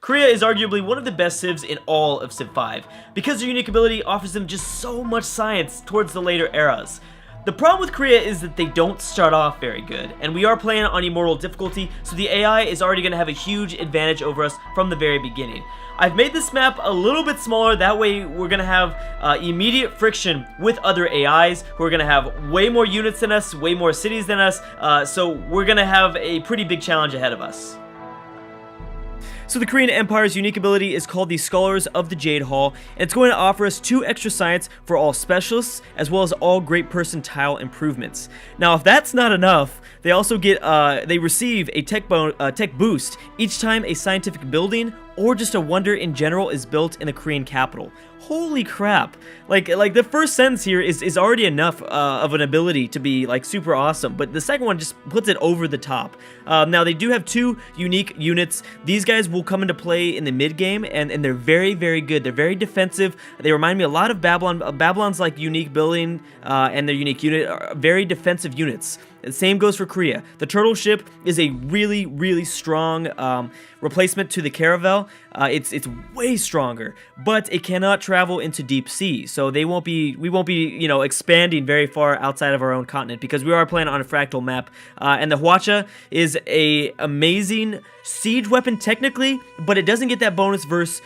Korea is arguably one of the best civs in all of Civ 5, because their unique ability offers them just so much science towards the later eras. The problem with Korea is that they don't start off very good, and we are playing on Immortal difficulty, so the AI is already going to have a huge advantage over us from the very beginning. I've made this map a little bit smaller, that way we're going to have immediate friction with other AIs, who are going to have way more units than us, way more cities than us, so we're going to have a pretty big challenge ahead of us. So the Korean Empire's unique ability is called the Scholars of the Jade Hall, and it's going to offer us 2 extra science for all specialists, as well as all great person tile improvements. Now, if that's not enough, they also get they receive a tech boost each time a scientific building or just a wonder in general is built in the Korean capital. Holy crap! Like the first sentence here is already enough of an ability to be like super awesome, but the second one just puts it over the top. Now they do have 2 unique units. These guys will come into play in the mid game, and they're very, very good. They're very defensive. They remind me a lot of Babylon. Babylon's like unique building and their unique unit are very defensive units. The same goes for Korea. The turtle ship is a really, really strong replacement to the caravel. It's way stronger, but it cannot travel into deep sea, so we won't be expanding very far outside of our own continent, because we are playing on a fractal map. And the Hwacha is a amazing siege weapon technically, but it doesn't get that bonus versus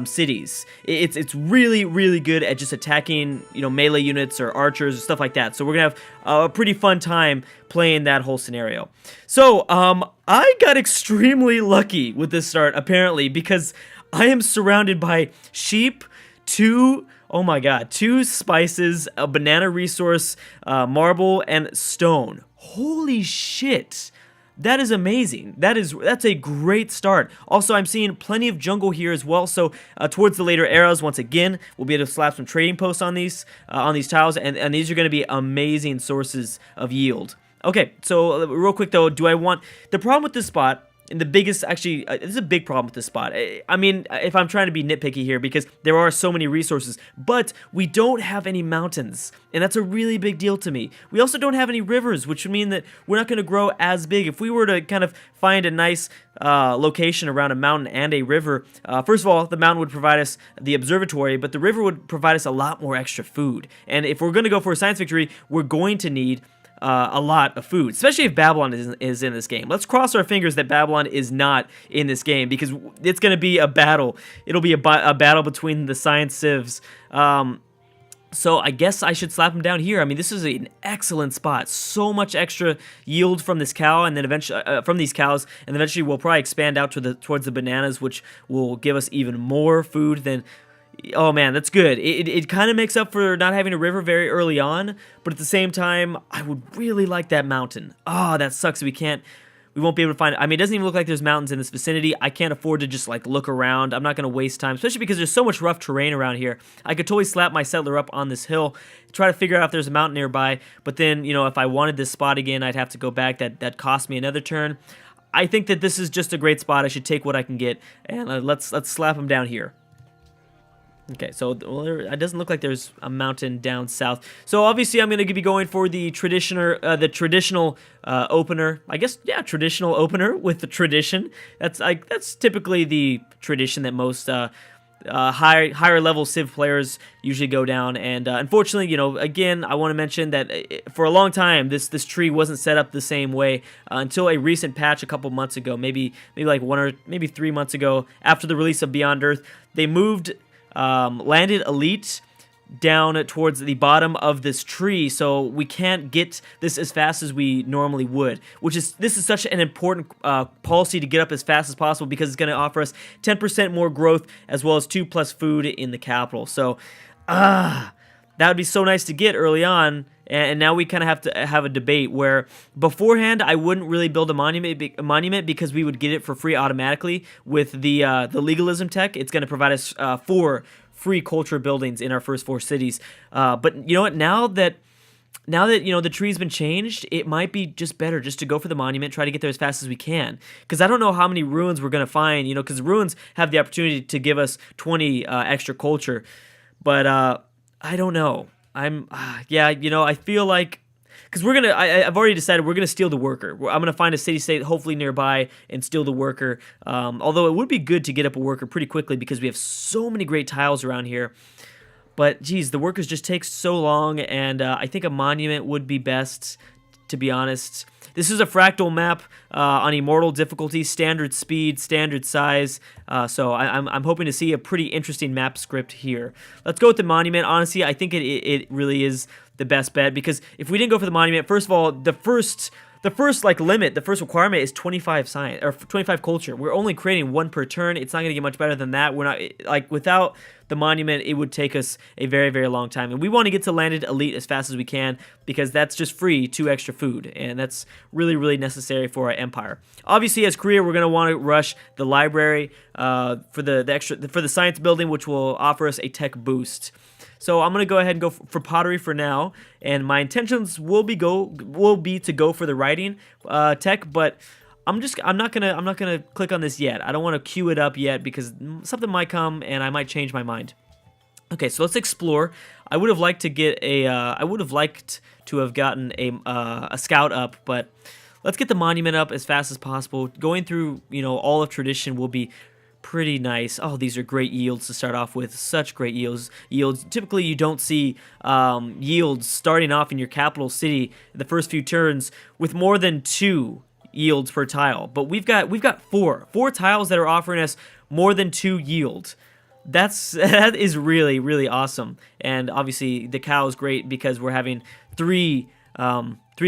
cities. It's really, really good at just attacking melee units or archers or stuff like that. So we're gonna have a pretty fun time playing that whole scenario. So I got extremely lucky with this start, apparently, because I am surrounded by sheep, 2 spices, a banana resource, marble, and stone. Holy shit! That is amazing. That's a great start. Also, I'm seeing plenty of jungle here as well. So towards the later eras, once again, we'll be able to slap some trading posts on these tiles, and these are going to be amazing sources of yield. Okay, so real quick though, the problem with this spot, and the biggest, actually, this is a big problem with this spot. I mean, if I'm trying to be nitpicky here, because there are so many resources, but we don't have any mountains, and that's a really big deal to me. We also don't have any rivers, which would mean that we're not going to grow as big. If we were to kind of find a nice location around a mountain and a river, first of all, the mountain would provide us the observatory, but the river would provide us a lot more extra food. And if we're going to go for a science victory, we're going to need a lot of food, especially if Babylon is in this game. Let's cross our fingers that Babylon is not in this game, because it's going to be a battle. It'll be a battle between the science civs. So I guess I should slap him down here. I mean, this is an excellent spot. So much extra yield from this cow, and then eventually from these cows, and eventually we'll probably expand out towards the bananas, which will give us even more food than. Oh man, that's good. It kind of makes up for not having a river very early on, but at the same time, I would really like that mountain. Oh, that sucks. We won't be able to find it. I mean, it doesn't even look like there's mountains in this vicinity. I can't afford to just like look around. I'm not going to waste time, especially because there's so much rough terrain around here. I could totally slap my settler up on this hill, try to figure out if there's a mountain nearby, but then, if I wanted this spot again, I'd have to go back. That cost me another turn. I think that this is just a great spot. I should take what I can get, and let's slap him down here. Okay, so it doesn't look like there's a mountain down south. So obviously, I'm going to be going for the traditional opener. I guess, yeah, traditional opener with the tradition. That's typically the tradition that most higher level Civ players usually go down. And unfortunately, again, I want to mention that for a long time, this tree wasn't set up the same way until a recent patch a couple months ago, maybe like 1 or maybe 3 months ago, after the release of Beyond Earth. They moved. Landed elite down towards the bottom of this tree, so we can't get this as fast as we normally would, this is such an important policy to get up as fast as possible, because it's going to offer us 10% more growth as well as 2+ food in the capital. So that would be so nice to get early on. And now we kind of have to have a debate where beforehand I wouldn't really build a monument because we would get it for free automatically with the legalism tech. It's going to provide us 4 free culture buildings in our first 4 cities. But you know what? Now that the tree's been changed, it might be just better just to go for the monument, try to get there as fast as we can. Because I don't know how many ruins we're going to find. Because the ruins have the opportunity to give us 20 extra culture, but I don't know. I feel like because I've already decided we're gonna steal the worker. I'm gonna find a city-state hopefully nearby and steal the worker. Although it would be good to get up a worker pretty quickly because we have so many great tiles around here. But geez, the workers just take so long, and I think a monument would be best, to be honest. This is a fractal map on Immortal difficulty, standard speed, standard size. So I'm hoping to see a pretty interesting map script here. Let's go with the monument. Honestly, I think it really is the best bet, because if we didn't go for the monument, first of all, the first like limit, the first requirement is 25 science or 25 culture. We're only creating one per turn. It's not going to get much better than that. We're not like, without the monument, it would take us a very, very long time. And we want to get to landed elite as fast as we can, because that's just free 2 extra food, and that's really, really necessary for our empire. Obviously, as Korea, we're going to want to rush the library for the science building, which will offer us a tech boost. So I'm gonna go ahead and go for pottery for now, and my intentions will be to go for the writing tech, but I'm not gonna click on this yet. I don't want to queue it up yet because something might come and I might change my mind. Okay, so let's explore. I would have liked to have gotten a scout up, but let's get the monument up as fast as possible. Going through, all of tradition will be pretty nice. Oh, these are great yields to start off with. Such great yields. Typically, you don't see yields starting off in your capital city the first few turns with more than 2 yields per tile. But we've got 4 tiles that are offering us more than 2 yield. That is really, really awesome. And obviously, the cow is great because we're having 3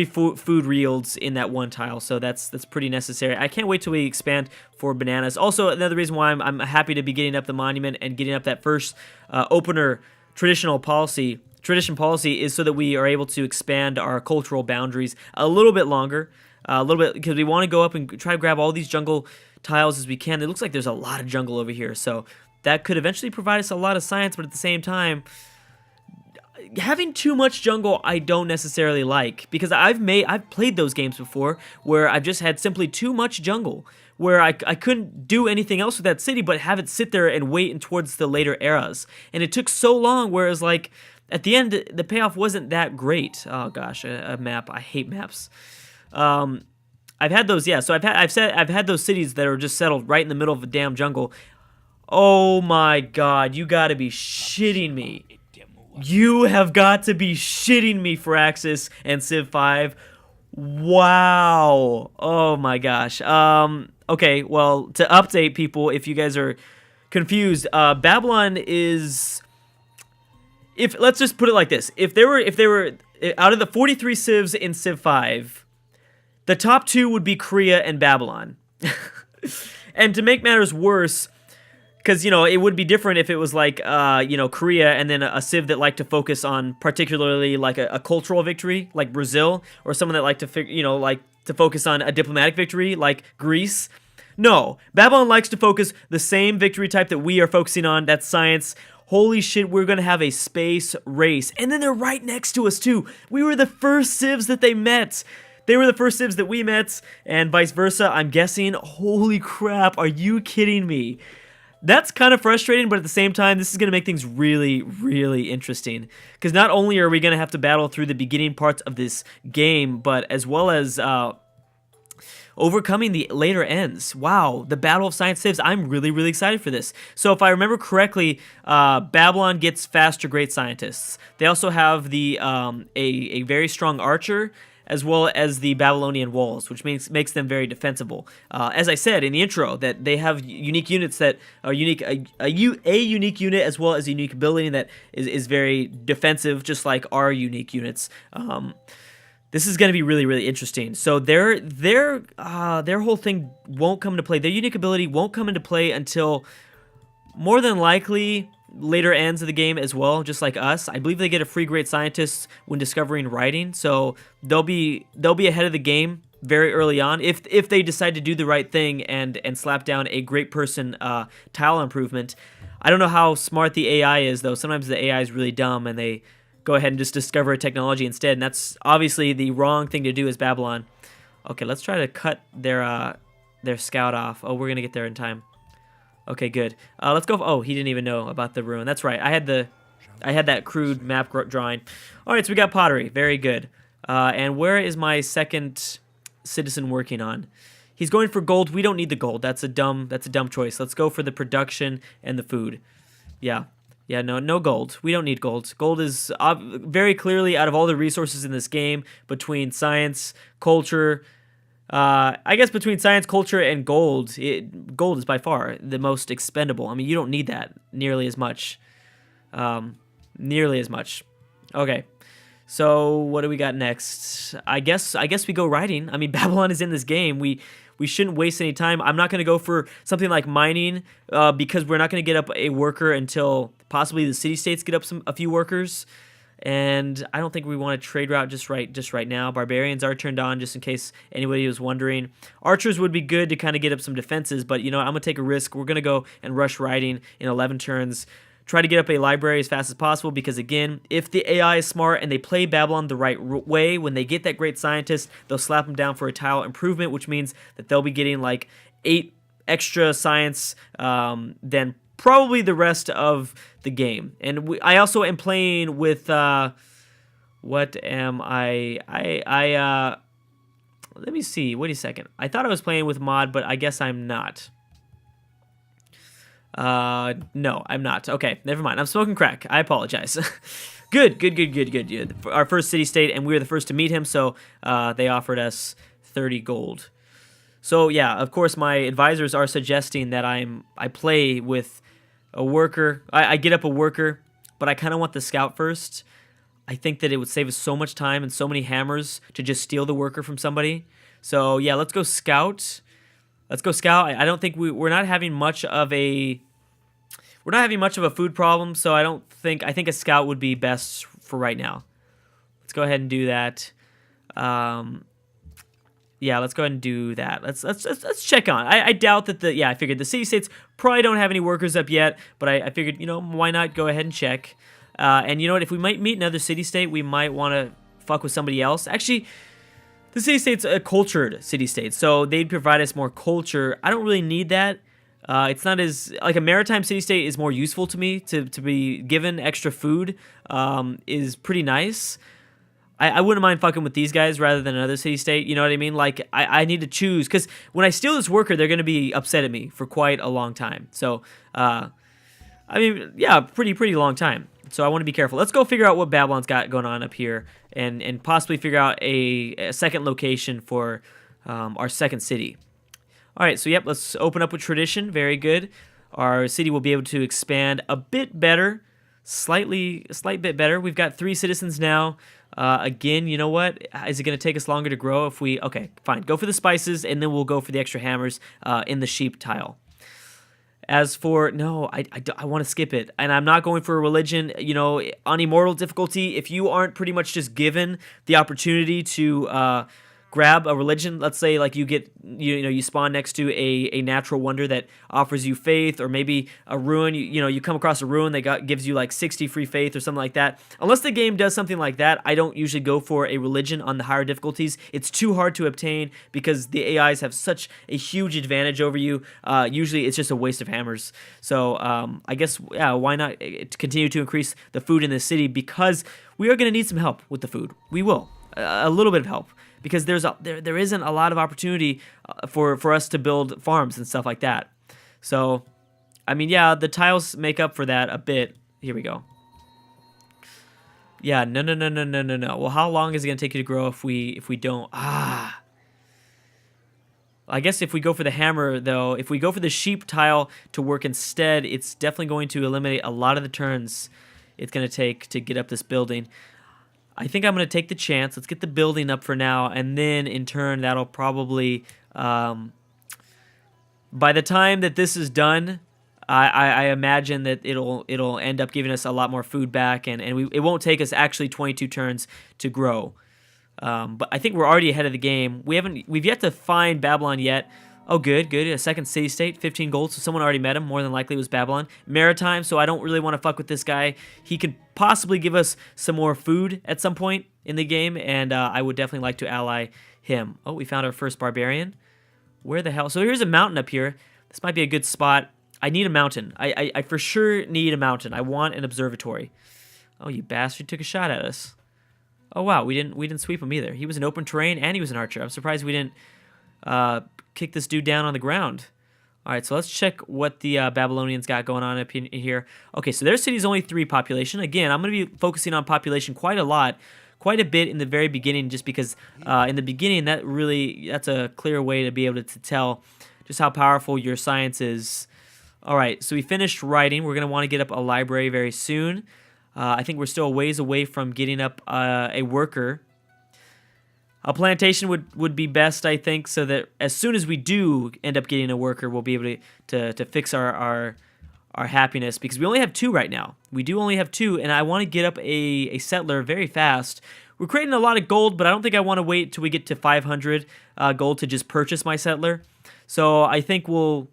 food yields in that one tile, so that's pretty necessary. I can't wait till we expand for bananas. Also, another reason why I'm happy to be getting up the monument and getting up that first opener tradition policy is so that we are able to expand our cultural boundaries a little bit longer, because we want to go up and try to grab all these jungle tiles as we can. It looks like there's a lot of jungle over here, so that could eventually provide us a lot of science, but at the same time, having too much jungle I don't necessarily like, because I've played those games before where I've just had simply too much jungle, where I couldn't do anything else with that city but have it sit there and wait in towards the later eras, and it took so long, whereas like at the end the payoff wasn't that great. Oh gosh, a map. I hate maps. I've had those, yeah. So I've had those cities that are just settled right in the middle of a damn jungle. Oh my god, you gotta be shitting me. You have got to be shitting me, Firaxis and Civ 5. Wow. Oh my gosh. Okay, well, to update people, if you guys are confused, Babylon is... let's just put it like this. If they were out of the 43 civs in Civ 5, the top 2 would be Korea and Babylon. And to make matters worse, because, it would be different if it was like, Korea and then a civ that liked to focus on particularly like a cultural victory, like Brazil, or someone that liked to, like to focus on a diplomatic victory, like Greece. No, Babylon likes to focus the same victory type that we are focusing on. That's science. Holy shit, we're going to have a space race. And then they're right next to us, too. We were the first civs that they met. They were the first civs that we met, and vice versa, I'm guessing. Holy crap, are you kidding me? That's kind of frustrating, but at the same time, this is going to make things really, really interesting. Because not only are we going to have to battle through the beginning parts of this game, but as well as overcoming the later ends. Wow, the Battle of Science Civs. I'm really, really excited for this. So if I remember correctly, Babylon gets faster great scientists. They also have the a very strong archer, as well as the Babylonian walls, which makes them very defensible. As I said in the intro, that they have unique units that are unique, a unique unit as well as a unique ability that is very defensive, just like our unique units. This is going to be really, really interesting. So their whole thing won't come into play. Their unique ability won't come into play until more than likely later ends of the game as well, just like us. I believe they get a free great scientist when discovering writing, so they'll be ahead of the game very early on if they decide to do the right thing and slap down a great person tile improvement. I don't know how smart the AI is, though. Sometimes the AI is really dumb and they go ahead and just discover a technology instead, and that's obviously the wrong thing to do as Babylon. Okay, let's try to cut their scout off. Oh, we're gonna get there in time. Okay, good. Let's go. Oh, he didn't even know about the ruin. That's right. I had that crude map drawing. All right, so we got pottery. Very good. And where is my second citizen working on? He's going for gold. We don't need the gold. That's a dumb choice. Let's go for the production and the food. Yeah. Yeah, no gold. We don't need gold. Gold is very clearly, out of all the resources in this game, between science, culture, I guess between science, culture, and gold, gold is by far the most expendable. I mean, you don't need that nearly as much. Nearly as much. Okay. So what do we got next? I guess we go riding. I mean, Babylon is in this game. We shouldn't waste any time. I'm not going to go for something like mining because we're not going to get up a worker until possibly the city-states get up a few workers. And I don't think we want to trade route just right now. Barbarians are turned on just in case anybody was wondering. Archers would be good to kind of get up some defenses, but you know, I'm going to take a risk. We're going to go and rush riding in 11 turns. Try to get up a library as fast as possible because, again, if the AI is smart and they play Babylon the right way, when they get that great scientist, they'll slap them down for a tile improvement, which means that they'll be getting like 8 extra science than probably the rest of the game. And I also am playing with, what am I let me see, wait a second. I thought I was playing with mod, but I guess I'm not. No, I'm not. Okay, never mind. I'm smoking crack. I apologize. Good. Yeah, our first city-state, and we were the first to meet him, so they offered us 30 gold. So yeah, of course, my advisors are suggesting that I play with a worker. I get up a worker, but I kind of want the scout first. I think that it would save us so much time and so many hammers to just steal the worker from somebody. So yeah, let's go scout. Let's go scout. I don't think we're not having much of a food problem, so I think a scout would be best for right now. Let's go ahead and do that. Yeah, let's go ahead and do that. Let's check on. I doubt that I figured the city-states probably don't have any workers up yet, but I figured, you know, why not go ahead and check. And you know what, if we might meet another city-state, we might want to fuck with somebody else. Actually, the city-state's a cultured city-state, so they'd provide us more culture. I don't really need that. It's not as, like, a maritime city-state is more useful to me. To be given extra food is pretty nice. I wouldn't mind fucking with these guys rather than another city-state, you know what I mean? Like, I need to choose, because when I steal this worker, they're going to be upset at me for quite a long time. So, I mean, yeah, pretty long time. So I want to be careful. Let's go figure out what Babylon's got going on up here and possibly figure out a second location for our second city. All right, so yep, let's open up with tradition. Very good. Our city will be able to expand a bit better, a slight bit better. We've got 3 citizens now. Again, you know what? Is it going to take us longer to grow if we... Okay, fine. Go for the spices, and then we'll go for the extra hammers in the sheep tile. As for, no, I want to skip it. And I'm not going for a religion. You know, on Immortal difficulty, if you aren't pretty much just given the opportunity to grab a religion, let's say like you get, you spawn next to a natural wonder that offers you faith, or maybe a ruin, you come across a ruin that gives you like 60 free faith or something like that. Unless the game does something like that, I don't usually go for a religion on the higher difficulties. It's too hard to obtain because the AIs have such a huge advantage over you. Usually it's just a waste of hammers. So I guess, yeah, why not continue to increase the food in the city, because we are going to need some help with the food. We will. A little bit of help. Because there isn't a lot of opportunity for us to build farms and stuff like that. So, I mean, yeah, the tiles make up for that a bit. Here we go. Yeah, no. Well, how long is it gonna take you to grow if we don't? I guess if we go for the hammer, though, if we go for the sheep tile to work instead, it's definitely going to eliminate a lot of the turns it's gonna take to get up this building. I think I'm going to take the chance. Let's get the building up for now, and then in turn, that'll probably, by the time that this is done, I imagine that it'll end up giving us a lot more food back, and it won't take us actually 22 turns to grow. But I think we're already ahead of the game. We've yet to find Babylon yet. Oh, good. A second city-state, 15 gold, so someone already met him. More than likely it was Babylon. Maritime, so I don't really want to fuck with this guy. He could possibly give us some more food at some point in the game, and I would definitely like to ally him. Oh, we found our first barbarian. Where the hell? So here's a mountain up here. This might be a good spot. I need a mountain. I for sure need a mountain. I want an observatory. Oh, you bastard took a shot at us. Oh wow, we didn't sweep him either. He was an open terrain and he was an archer. I'm surprised we didn't kick this dude down on the ground. All right, so let's check what the Babylonians got going on up in here. Okay, so their city's only 3 population. Again, I'm going to be focusing on population quite a bit in the very beginning, just because in the beginning that's a clear way to be able to tell just how powerful your science is. All right, so we finished writing. We're going to want to get up a library very soon. I think we're still a ways away from getting up a worker. A plantation would be best, I think, so that as soon as we do end up getting a worker, we'll be able to fix our happiness, because we only have 2 right now. We do only have 2, and I want to get up a settler very fast. We're creating a lot of gold, but I don't think I want to wait till we get to 500 gold to just purchase my settler. So I think we're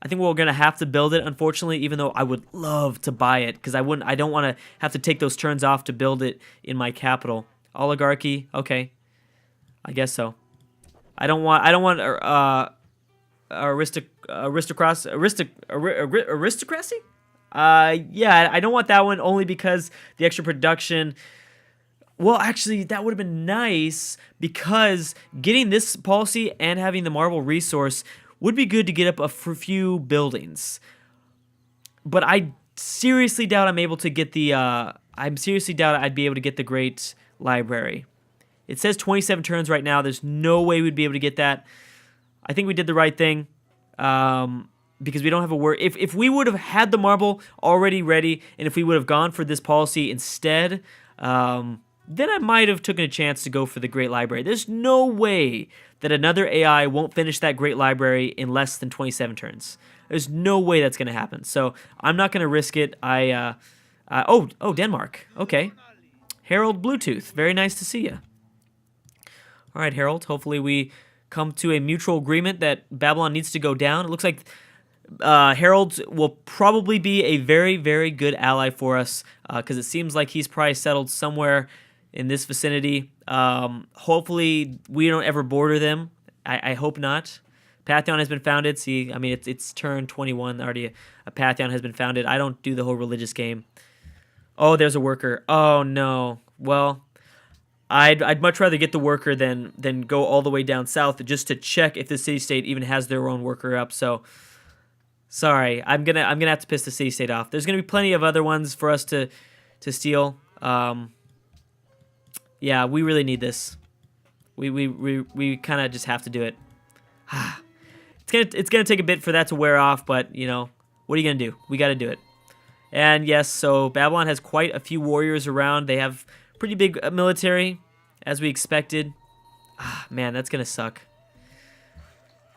gonna have to build it, unfortunately, even though I would love to buy it, because I don't want to have to take those turns off to build it in my capital. Oligarchy, okay. I guess so. I don't want aristocracy. Yeah, I don't want that one, only because the extra production. Well, actually, that would have been nice, because getting this policy and having the marble resource would be good to get up a few buildings. But I seriously doubt I'm able to get the. I seriously doubt I'd be able to get the Great Library. It says 27 turns right now. There's no way we'd be able to get that. I think we did the right thing, because we don't have a word. If we would have had the marble already ready, and if we would have gone for this policy instead, then I might have taken a chance to go for the Great Library. There's no way that another AI won't finish that Great Library in less than 27 turns. There's no way that's going to happen. So I'm not going to risk it. Oh, Denmark. Okay. Harold Bluetooth. Very nice to see you. All right, Harold, hopefully we come to a mutual agreement that Babylon needs to go down. It looks like Harold will probably be a very, very good ally for us, because it seems like he's probably settled somewhere in this vicinity. Hopefully we don't ever border them. I hope not. Pantheon has been founded. See, I mean, it's turn 21. Already a Pantheon has been founded. I don't do the whole religious game. Oh, there's a worker. Oh, no. Well, I'd much rather get the worker than go all the way down south just to check if the city-state even has their own worker up. So, sorry, I'm gonna have to piss the city-state off. There's gonna be plenty of other ones for us to steal. Yeah, we really need this. We kind of just have to do it. It's gonna take a bit for that to wear off, but you know, what are you gonna do? We got to do it. And yes, so Babylon has quite a few warriors around. They have pretty big military, as we expected. Man, that's gonna suck.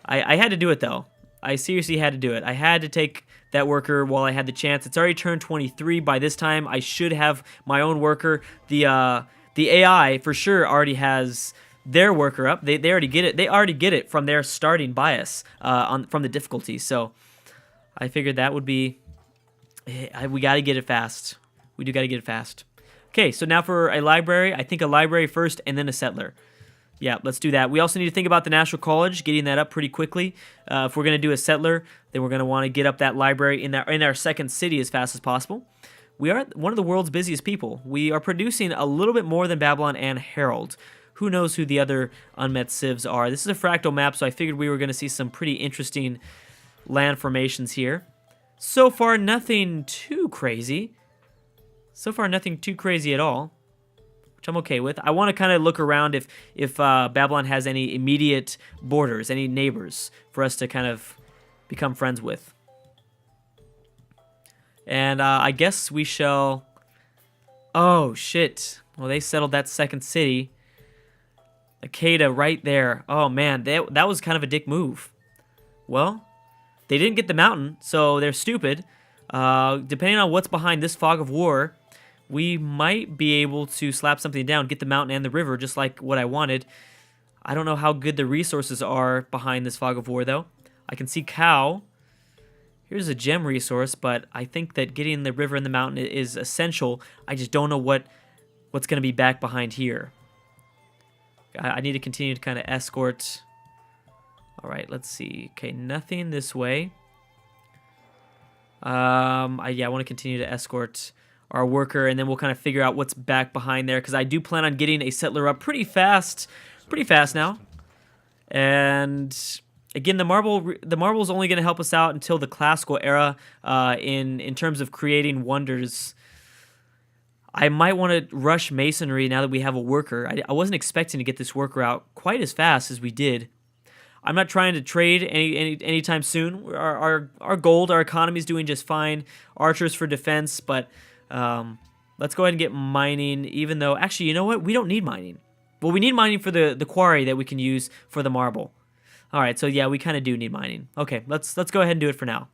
I had to do it though. I seriously had to do it. I had to take that worker while I had the chance. It's already turned 23. By this time, I should have my own worker. The AI for sure already has their worker up. They already get it. They already get it from their starting bias from the difficulty. So I figured that would be. We got to get it fast. We do got to get it fast. Okay, so now for a library. I think a library first and then a settler. Yeah, let's do that. We also need to think about the National College, getting that up pretty quickly. If we're going to do a settler, then we're going to want to get up that library in our second city as fast as possible. We are one of the world's busiest people. We are producing a little bit more than Babylon and Herald. Who knows who the other unmet civs are. This is a fractal map, so I figured we were going to see some pretty interesting land formations here. So far, nothing too crazy. So far, nothing too crazy at all, which I'm okay with. I want to kind of look around if Babylon has any immediate borders, any neighbors for us to kind of become friends with. And I guess we shall... Oh, shit. Well, they settled that second city. Akeda right there. Oh, man, that was kind of a dick move. Well, they didn't get the mountain, so they're stupid. Depending on what's behind this fog of war, we might be able to slap something down, get the mountain and the river, just like what I wanted. I don't know how good the resources are behind this fog of war, though. I can see cow. Here's a gem resource, but I think that getting the river and the mountain is essential. I just don't know what's going to be back behind here. I need to continue to kind of escort. All right, let's see. Okay, nothing this way. I want to continue to escort our worker, and then we'll kind of figure out what's back behind there, because I do plan on getting a settler up pretty fast now. And again, the marble is only going to help us out until the classical era in terms of creating wonders. I might want to rush masonry now that we have a worker. I wasn't expecting to get this worker out quite as fast as we did. I'm not trying to trade anytime soon. Our gold, our economy is doing just fine. Archers for defense, but let's go ahead and get mining, even though, actually, you know what? We don't need mining. Well, we need mining for the quarry that we can use for the marble. All right, so yeah, we kind of do need mining. Okay, let's go ahead and do it for now.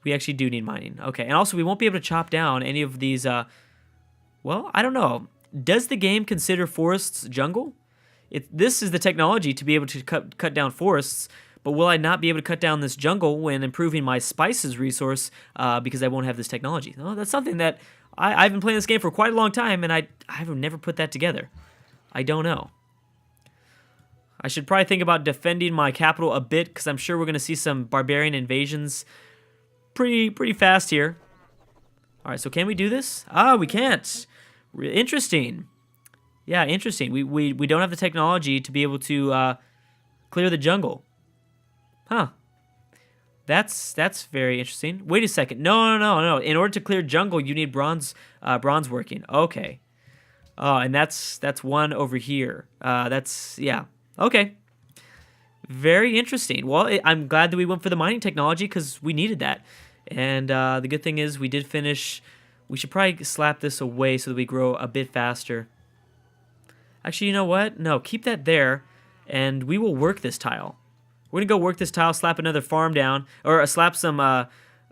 We actually do need mining. Okay, and also we won't be able to chop down any of these, well, I don't know. Does the game consider forests jungle? This is the technology to be able to cut down forests, but will I not be able to cut down this jungle when improving my spices resource because I won't have this technology? Oh, that's something that I've been playing this game for quite a long time, and I've never put that together. I don't know. I should probably think about defending my capital a bit, because I'm sure we're going to see some barbarian invasions pretty fast here. All right, so can we do this? Ah, we can't. Interesting. Yeah, interesting. We don't have the technology to be able to clear the jungle. Huh. That's very interesting. Wait a second. No. In order to clear jungle, you need bronze working. Okay. Oh, and that's one over here. Yeah. Okay. Very interesting. Well, I'm glad that we went for the mining technology, because we needed that. And the good thing is we did finish. We should probably slap this away so that we grow a bit faster. Actually, you know what? No, keep that there, and we will work this tile. We're going to go work this tile, slap another farm down, or slap some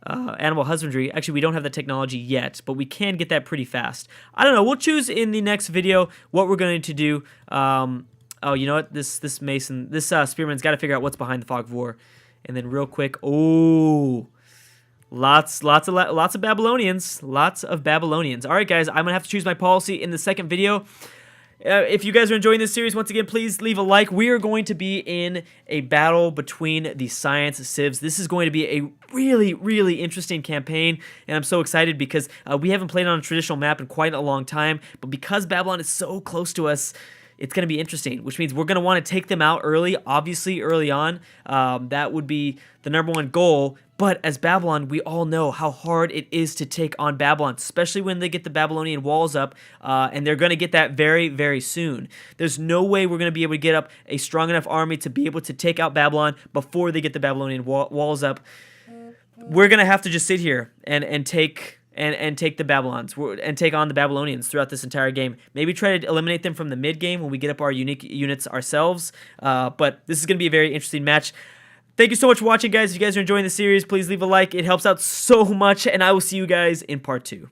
animal husbandry. Actually, we don't have the technology yet, but we can get that pretty fast. I don't know. We'll choose in the next video what we're going to do. Oh, you know what? This spearman's got to figure out what's behind the fog of war. And then real quick, oh, lots of Babylonians. Lots of Babylonians. All right, guys, I'm going to have to choose my policy in the second video. If you guys are enjoying this series, once again, please leave a like. We are going to be in a battle between the science civs. This is going to be a really interesting campaign, and I'm so excited because we haven't played on a traditional map in quite a long time, but because Babylon is so close to us, it's going to be interesting, which means we're going to want to take them out early, obviously early on. That would be the #1 goal. But as Babylon, we all know how hard it is to take on Babylon, especially when they get the Babylonian walls up, and they're going to get that very soon. There's no way we're going to be able to get up a strong enough army to be able to take out Babylon before they get the Babylonian walls up. We're going to have to just sit here and take the Babylons and take on the Babylonians throughout this entire game. Maybe try to eliminate them from the mid game when we get up our unique units ourselves. But this is going to be a very interesting match. Thank you so much for watching, guys. If you guys are enjoying the series, please leave a like. It helps out so much, and I will see you guys in part 2.